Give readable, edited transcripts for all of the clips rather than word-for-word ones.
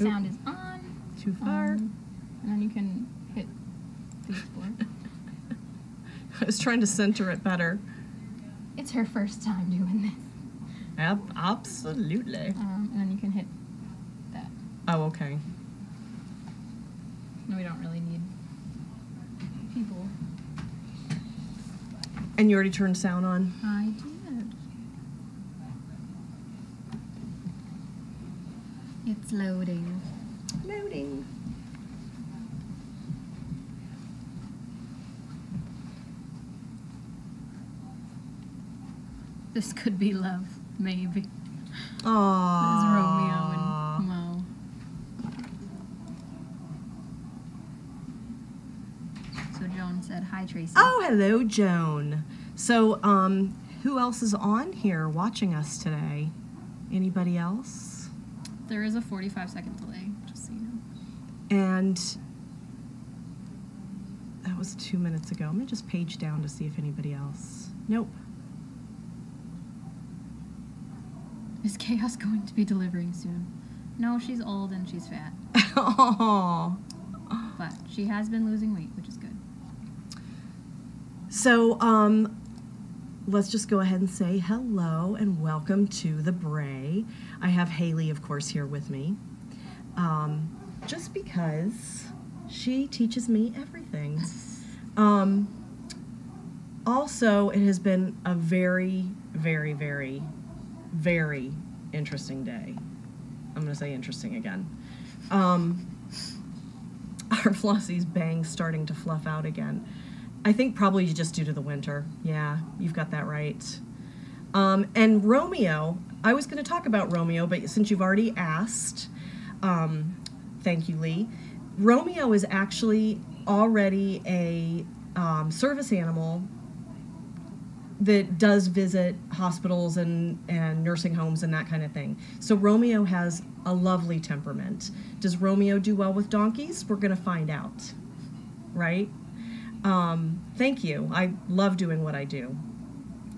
sound is on. Too far. And then you can hit the explore. I was trying to center it better. It's her first time doing this. Absolutely. And then you can hit that. Oh, okay. No, we don't really need people. And you already turned sound on? I did. It's loading. Loading. This could be love, maybe. Aww. There's Romeo and Mo. So Joan said, "Hi, Tracy." Oh, hello, Joan. So, who else is on here watching us today? Anybody else? There is a 45-second delay, just so you know. And that was 2 minutes ago. I'm going to just page down to see if anybody else. Nope. Is Chaos going to be delivering soon? No, she's old and she's fat. Oh. But she has been losing weight, which is good. So, let's just go ahead and say hello and welcome to the Bray. I have Haley, of course, here with me. Just because she teaches me everything. Also, it has been a very, very, very, very interesting day. I'm going to say interesting again. Our Flossie's bang's starting to fluff out again. I think probably just due to the winter. Yeah, you've got that right. And Romeo, I was going to talk about Romeo, but since you've already asked, thank you, Lee. Romeo is actually already a service animal that does visit hospitals and nursing homes and that kind of thing. So Romeo has a lovely temperament. Does Romeo do well with donkeys? We're going to find out, right? Thank you. I love doing what I do.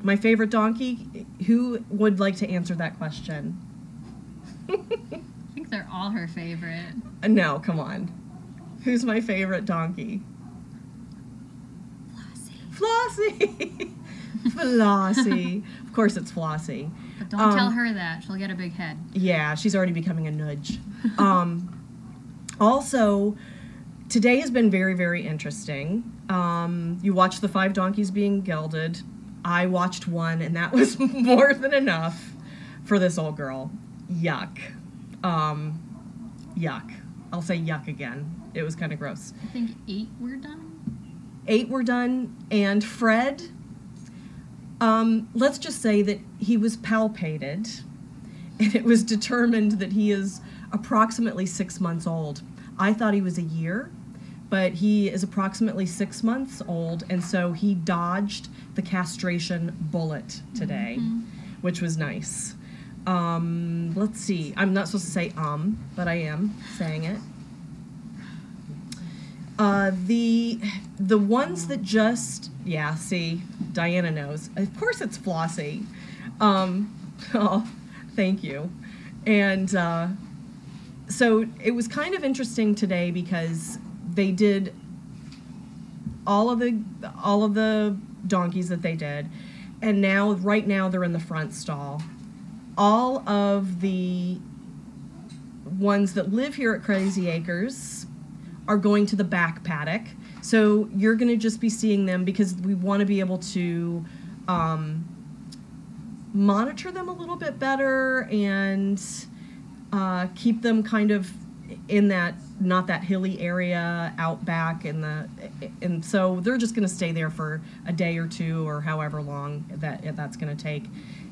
My favorite donkey, who would like to answer that question? I think they're all her favorite. No, come on. Who's my favorite donkey? Flossie. Flossie. Of course it's Flossie. But don't tell her that. She'll get a big head. Yeah, she's already becoming a nudge. Also, today has been very, very interesting. You watched the 5 donkeys being gelded. I watched one, and that was more than enough for this old girl. Yuck. Yuck. I'll say yuck again. It was kind of gross. I think 8 were done. 8 were done, and Fred, let's just say that he was palpated, and it was determined that he is approximately 6 months old. I thought he was a year, but he is approximately 6 months old, and so he dodged the castration bullet today, which was nice. Let's see. I'm not supposed to say but I am saying it. The ones that just, yeah, see, Diana knows. Of course it's Flossie. Oh, thank you. And so it was kind of interesting today because they did all of the donkeys that they did, and now right now they're in the front stall. All of the ones that live here at Crazy Acres are going to the back paddock. So you're going to just be seeing them because we want to be able to monitor them a little bit better and keep them kind of in that, not that hilly area out back and so they're just going to stay there for a day or two or however long that's going to take.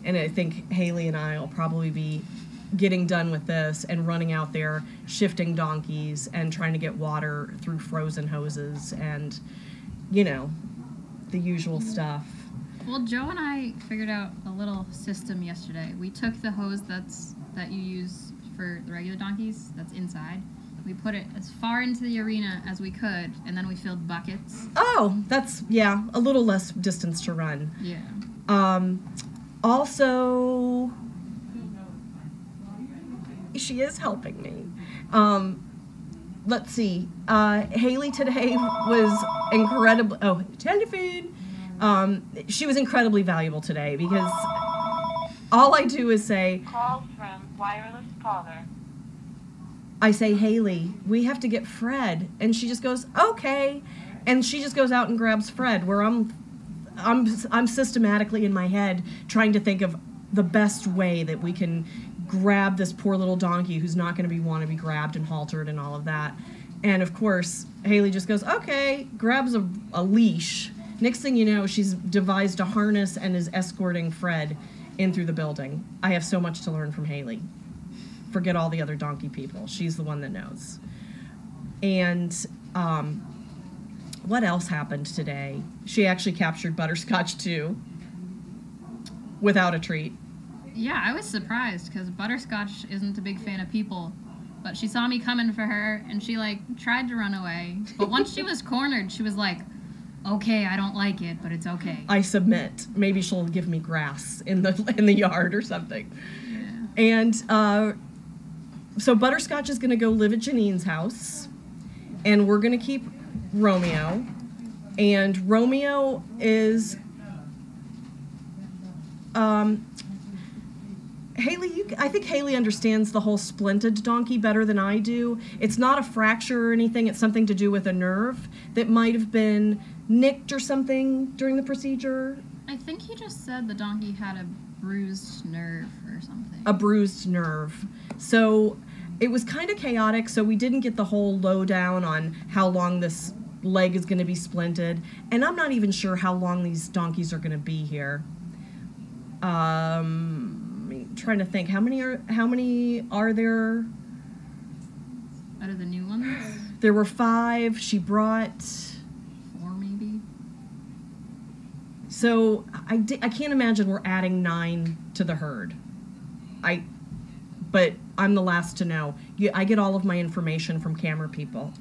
And I think Haley and I will probably be getting done with this and running out there, shifting donkeys and trying to get water through frozen hoses and, you know, the usual stuff. Well, Joe and I figured out a little system yesterday. We took the hose that you use for the regular donkeys that's inside. We put it as far into the arena as we could, and then we filled buckets. Oh, that's, yeah, a little less distance to run. Yeah. Also, She is helping me. Let's see. Haley today was incredible. Oh, telephone. She was incredibly valuable today because all I do is say, call from wireless caller. I say, Haley, we have to get Fred, and she just goes, okay, and she just goes out and grabs Fred. Where I'm systematically in my head trying to think of the best way that we can grab this poor little donkey who's not going to want to be grabbed and haltered and all of that. And of course, Haley just goes, okay, grabs a leash. Next thing you know, she's devised a harness and is escorting Fred in through the building. I have so much to learn from Haley. Forget all the other donkey people. She's the one that knows. And what else happened today? She actually captured Butterscotch too, without a treat. Yeah, I was surprised because Butterscotch isn't a big fan of people, but she saw me coming for her and she like tried to run away. But once she was cornered, she was like, okay, I don't like it, but it's okay. I submit. Maybe she'll give me grass in the yard or something. Yeah. And so Butterscotch is going to go live at Janine's house, and we're going to keep Romeo. And Romeo is Haley, I think Haley understands the whole splinted donkey better than I do. It's not a fracture or anything. It's something to do with a nerve that might have been nicked or something during the procedure. I think he just said the donkey had a bruised nerve or something. A bruised nerve. So it was kind of chaotic, so we didn't get the whole lowdown on how long this leg is going to be splinted. And I'm not even sure how long these donkeys are going to be here. Trying to think, how many are there? Out of the new ones? There were 5. She brought 4 maybe. So I can't imagine we're adding 9 to the herd. But I'm the last to know. I get all of my information from camera people.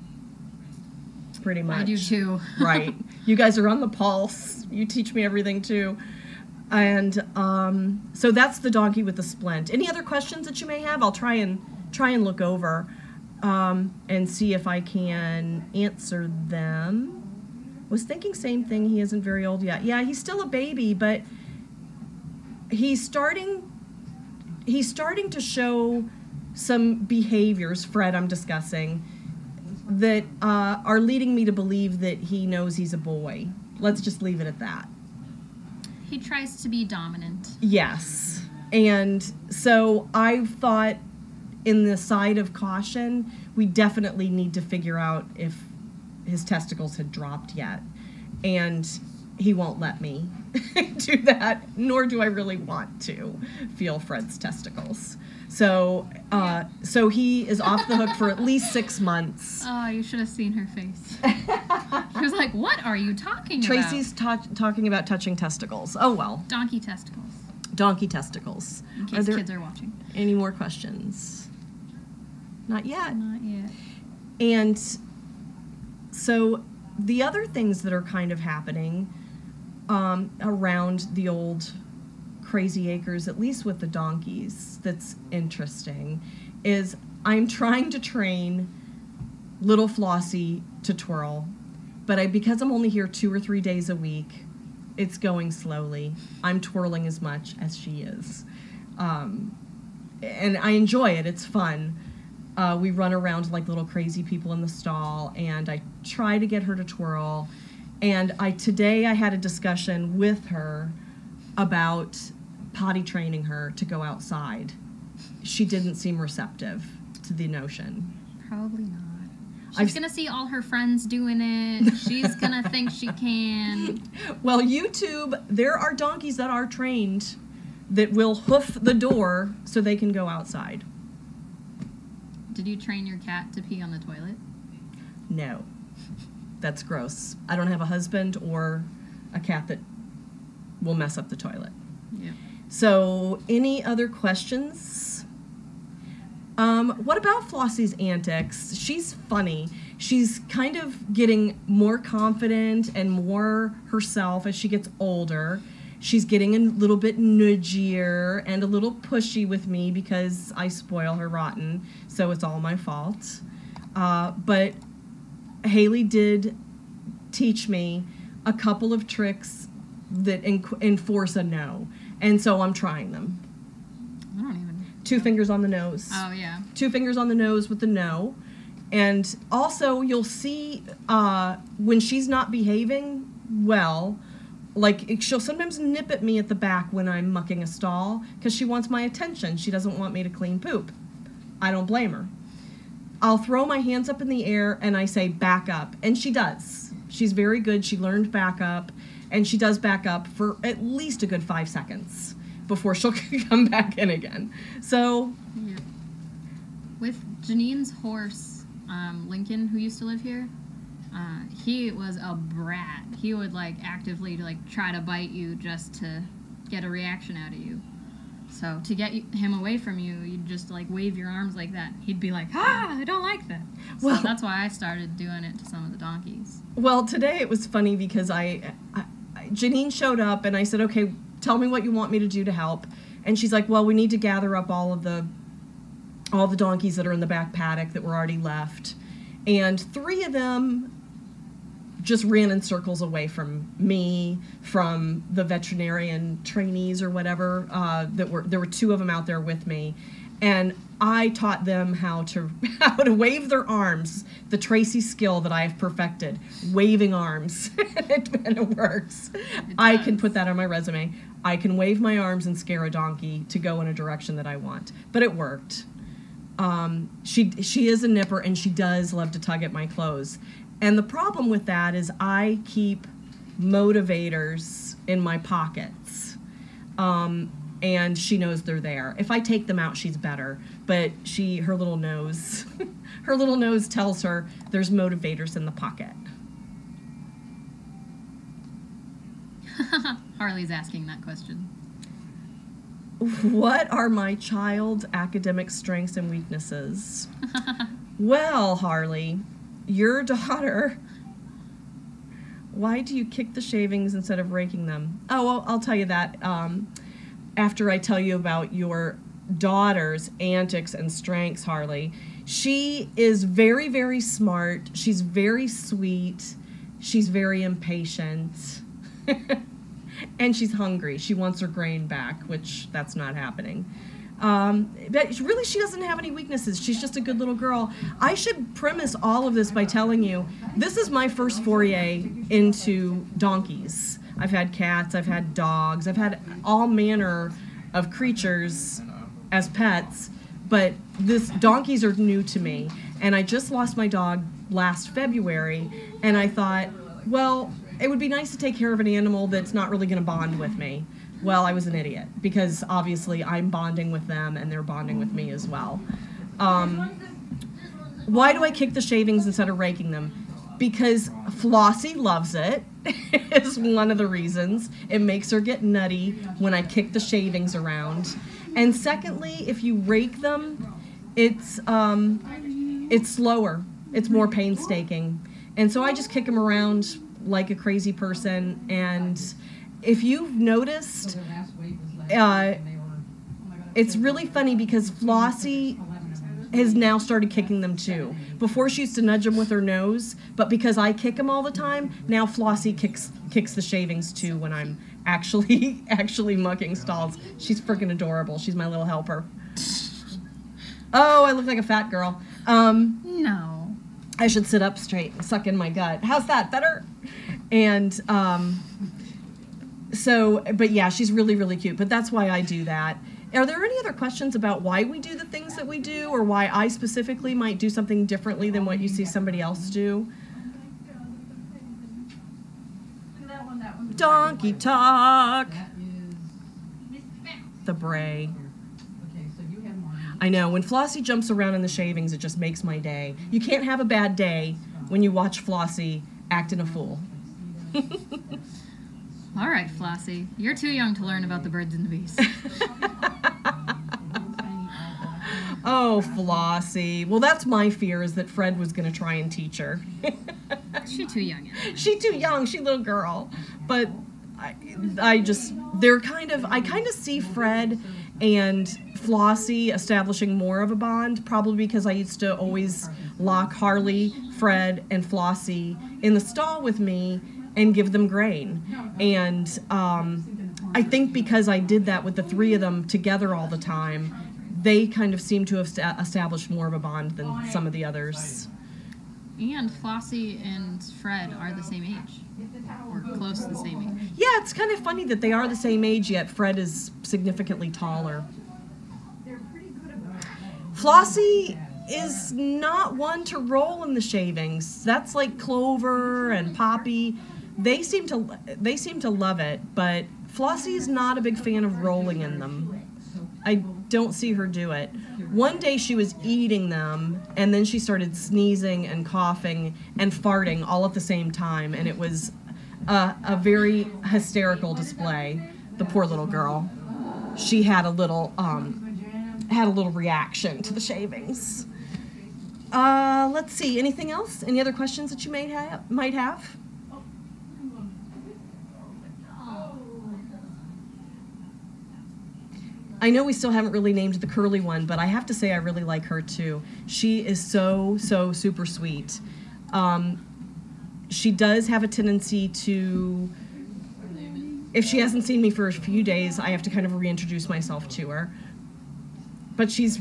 Pretty much. I do too. Right. You guys are on the pulse. You teach me everything too. And so that's the donkey with the splint. Any other questions that you may have? I'll try and look over and see if I can answer them. Was thinking same thing. He isn't very old yet. Yeah, he's still a baby, but he's starting to show some behaviors, Fred, I'm discussing, that are leading me to believe that he knows he's a boy. Let's just leave it at that. He tries to be dominant. Yes. And so I thought, in the side of caution, we definitely need to figure out if his testicles had dropped yet. And he won't let me do that, nor do I really want to feel Fred's testicles. So so he is off the hook for at least 6 months. Oh, you should have seen her face. She was like, what are you talking Tracy's about? talking about touching testicles. Oh, well. Donkey testicles. Donkey testicles. In case kids are watching. Any more questions? Not yet. Not yet. And so the other things that are kind of happening around the old Crazy Acres, at least with the donkeys, that's interesting, is I'm trying to train little Flossie to twirl, but because I'm only here 2 or 3 days a week, it's going slowly. I'm twirling as much as she is. And I enjoy it. It's fun. We run around like little crazy people in the stall, and I try to get her to twirl. And today I had a discussion with her about potty training her to go outside. She didn't seem receptive to the notion. Probably not. She's going to see all her friends doing it. She's going to think she can. Well, YouTube, there are donkeys that are trained that will hoof the door so they can go outside. Did you train your cat to pee on the toilet? No. That's gross. I don't have a husband or a cat that will mess up the toilet. Yeah. So, any other questions? What about Flossie's antics? She's funny. She's kind of getting more confident and more herself as she gets older. She's getting a little bit nudgier and a little pushy with me because I spoil her rotten, so it's all my fault. But Haley did teach me a couple of tricks that enforce a no, and so I'm trying them. I don't even. 2 fingers on the nose. Oh, yeah. 2 fingers on the nose with the no. And also, you'll see when she's not behaving well, like she'll sometimes nip at me at the back when I'm mucking a stall because she wants my attention. She doesn't want me to clean poop. I don't blame her. I'll throw my hands up in the air and I say, back up. And she does. She's very good. She learned back up. And she does back up for at least a good 5 seconds before she'll come back in again. So, yeah. With Janine's horse, Lincoln, who used to live here, he was a brat. He would like actively like try to bite you just to get a reaction out of you. So to get him away from you, you'd just like wave your arms like that. He'd be like, I don't like that. So well, that's why I started doing it to some of the donkeys. Well, today it was funny because Janine showed up and I said, okay, tell me what you want me to do to help. And she's like, well, we need to gather up all the donkeys that are in the back paddock that were already left. And 3 of them just ran in circles away from me, from the veterinarian trainees or whatever. There were 2 of them out there with me. And I taught them how to wave their arms, the Tracy skill that I have perfected, waving arms, and it works. I can put that on my resume. I can wave my arms and scare a donkey to go in a direction that I want, but it worked. She is a nipper, and she does love to tug at my clothes. And the problem with that is I keep motivators in my pockets. And she knows they're there. If I take them out, she's better. But her little nose, her little nose tells her there's motivators in the pocket. Harley's asking that question. What are my child's academic strengths and weaknesses? Well, Harley, your daughter, why do you kick the shavings instead of raking them? Oh, well, I'll tell you that after I tell you about your daughter's antics and strengths, Harley. She is very, very smart. She's very sweet. She's very impatient. And she's hungry. She wants her grain back, which that's not happening. But really, she doesn't have any weaknesses. She's just a good little girl. I should premise all of this by telling you, this is my first foray into donkeys. I've had cats, I've had dogs, I've had all manner of creatures as pets, but donkeys are new to me. And I just lost my dog last February, and I thought, well, it would be nice to take care of an animal that's not really going to bond with me. Well, I was an idiot, because obviously I'm bonding with them and they're bonding with me as well. Why do I kick the shavings instead of raking them? Because Flossie loves it, is one of the reasons. It makes her get nutty when I kick the shavings around. And secondly, if you rake them, it's slower. It's more painstaking. And so I just kick them around like a crazy person. And if you've noticed, it's really funny because Flossie has now started kicking them too. Before she used to nudge them with her nose, but because I kick them all the time, now Flossie kicks the shavings too when I'm actually mucking stalls. She's freaking adorable. She's my little helper. Oh, I look like a fat girl. No. I should sit up straight and suck in my gut. How's that? Better? And but yeah, she's really, really cute. But that's why I do that. Are there any other questions about why we do the things that we do, or why I specifically might do something differently than what you see somebody else do? Donkey talk. The Bray. I know, when Flossie jumps around in the shavings, it just makes my day. You can't have a bad day when you watch Flossie acting a fool. All right, Flossie, you're too young to learn about the birds and the bees. Oh, Flossie. Well, that's my fear, is that Fred was going to try and teach her. She's too young. She's too young. She's a little girl. But I just I kind of see Fred and Flossie establishing more of a bond, probably because I used to always lock Harley, Fred, and Flossie in the stall with me and give them grain. And I think because I did that with the three of them together all the time, they kind of seem to have established more of a bond than some of the others. And Flossie and Fred are the same age, or close to the same age. Yeah, it's kind of funny that they are the same age, yet Fred is significantly taller. Flossie is not one to roll in the shavings. That's like Clover and Poppy. They seem to love it, but Flossie's not a big fan of rolling in them. I don't see her do it. One day she was eating them, and then she started sneezing and coughing and farting all at the same time, and it was a very hysterical display. The poor little girl. She had a little reaction to the shavings. Let's see. Anything else? Any other questions that you might have? I know we still haven't really named the curly one, but I have to say I really like her too. She is so super sweet. She does have a tendency to, if she hasn't seen me for a few days, I have to kind of reintroduce myself to her. But she's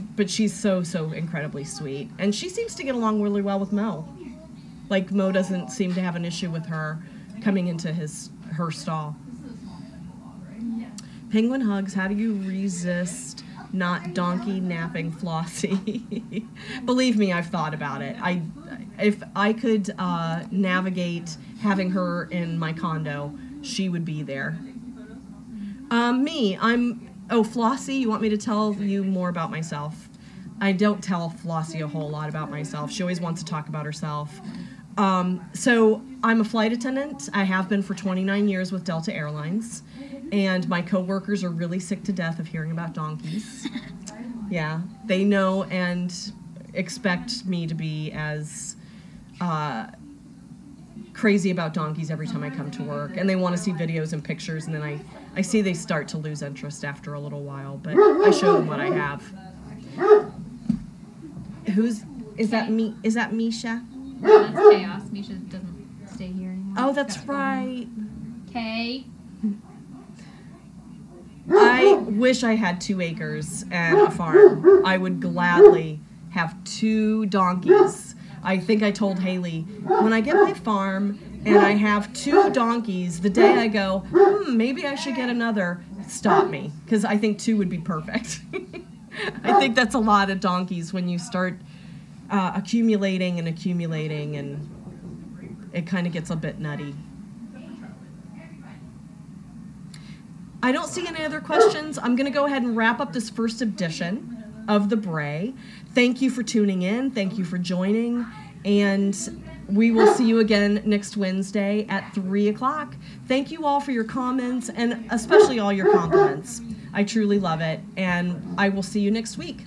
so incredibly sweet, and she seems to get along really well with Mo. Like Mo doesn't seem to have an issue with her coming into her stall. Penguin hugs. How do you resist not donkey napping Flossie? Believe me, I've thought about it. If I could navigate having her in my condo, she would be there. Flossie, you want me to tell you more about myself? I don't tell Flossie a whole lot about myself. She always wants to talk about herself. So I'm a flight attendant. I have been for 29 years with Delta Airlines. And my coworkers are really sick to death of hearing about donkeys. Yeah, they know and expect me to be as crazy about donkeys every time I come to work. And they want to see videos and pictures, and then I see they start to lose interest after a little while, but I show them what I have. Is that Misha? No, that's Chaos. Misha doesn't stay here anymore. Oh, that's right. Kay. I wish I had 2 acres and a farm. I would gladly have 2 donkeys. I think I told Haley, when I get my farm and I have 2 donkeys, the day I go, maybe I should get another, stop me, because I think 2 would be perfect. I think that's a lot of donkeys when you start accumulating, and it kind of gets a bit nutty. I don't see any other questions. I'm going to go ahead and wrap up this first edition of the Bray. Thank you for tuning in. Thank you for joining. And we will see you again next Wednesday at 3 o'clock. Thank you all for your comments, and especially all your compliments. I truly love it. And I will see you next week.